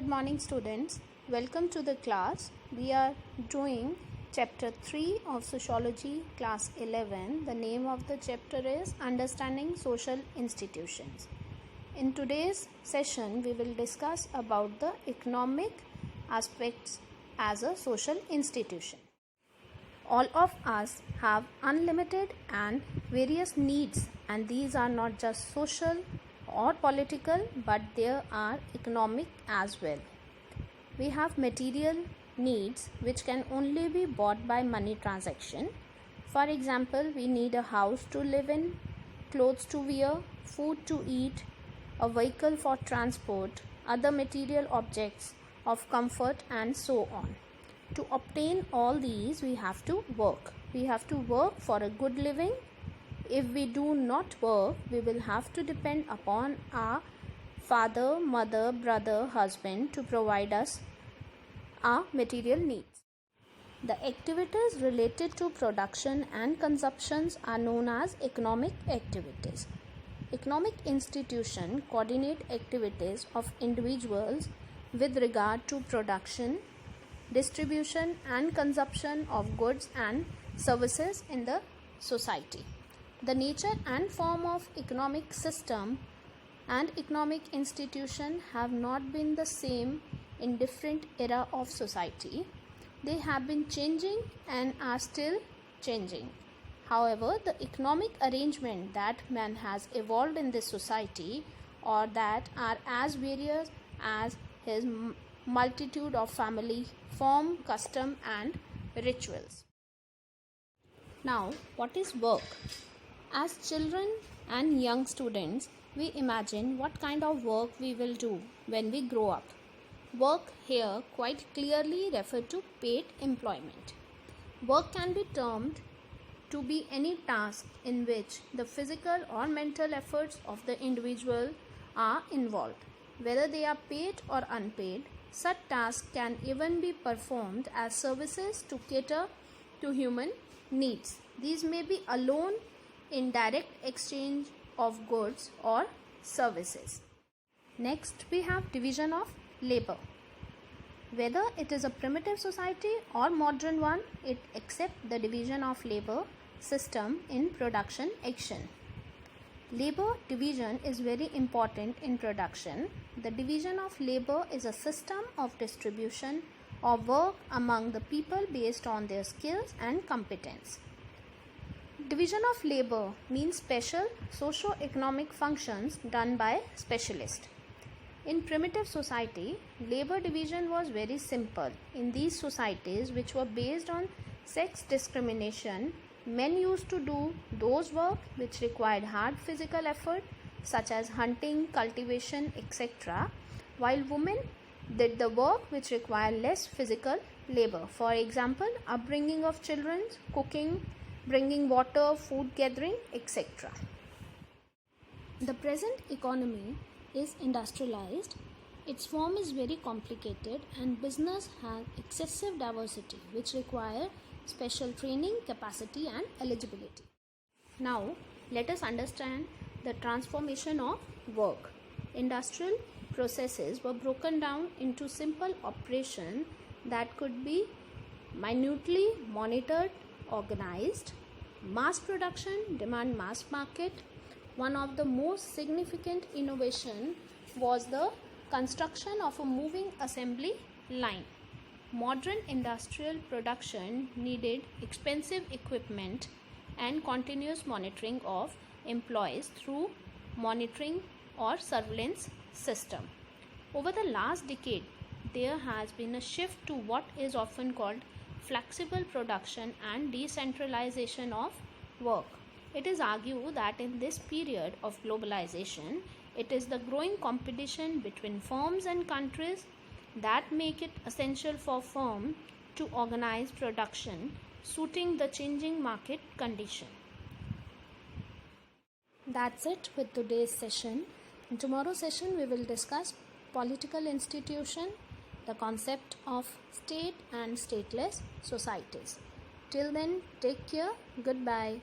Good morning, students. Welcome to the class. We are doing chapter 3 of Sociology, class 11. The name of the chapter is Understanding Social Institutions. In today's session, we will discuss about the economic aspects as a social institution. All of us have unlimited and various needs, and these are not just social or political, but there are economic as well. We have material needs which can only be bought by money transaction. For example, we need a house to live in, clothes to wear, food to eat, a vehicle for transport, other material objects of comfort, and so on. To obtain all these, we have to work. We have to work for a good living. If we do not work, we will have to depend upon our father, mother, brother, husband to provide us our material needs. The activities related to production and consumptions are known as economic activities. Economic institutions coordinate activities of individuals with regard to production, distribution, and consumption of goods and services in the society. The nature and form of economic system and economic institution have not been the same in different era of society. They have been changing and are still changing. However, the economic arrangement that man has evolved in this society or that are as various as his multitude of family, form, custom and rituals. Now, what is work? As children and young students, we imagine what kind of work we will do when we grow up. Work here quite clearly refer to paid employment. Work can be termed to be any task in which the physical or mental efforts of the individual are involved. Whether they are paid or unpaid, such tasks can even be performed as services to cater to human needs. These may be alone in direct exchange of goods or services. Next, we have division of labor. Whether it is a primitive society or modern one, it accepts the division of labor system in production action. Labor division is very important in production. The division of labor is a system of distribution of work among the people based on their skills and competence. Division of labor means special socio-economic functions done by specialists. In primitive society, labor division was very simple. In these societies which were based on sex discrimination, men used to do those work which required hard physical effort such as hunting, cultivation, etc., while women did the work which required less physical labor. For example, upbringing of children, cooking, bringing water, food gathering, etc. The present economy is industrialized. Its form is very complicated and business has excessive diversity which require special training, capacity and eligibility. Now, let us understand the transformation of work. Industrial processes were broken down into simple operations that could be minutely monitored, organized. Mass production demand mass market. One of the most significant innovation was the construction of a moving assembly line. Modern industrial production needed expensive equipment and continuous monitoring of employees through monitoring or surveillance system. Over the last decade, there has been a shift to what is often called flexible production and decentralization of work. It is argued that in this period of globalization, it is the growing competition between firms and countries that make it essential for firms to organize production suiting the changing market condition. That's it with today's session. In tomorrow's session, we will discuss political institution, the concept of state and stateless societies. Till then, take care. Goodbye.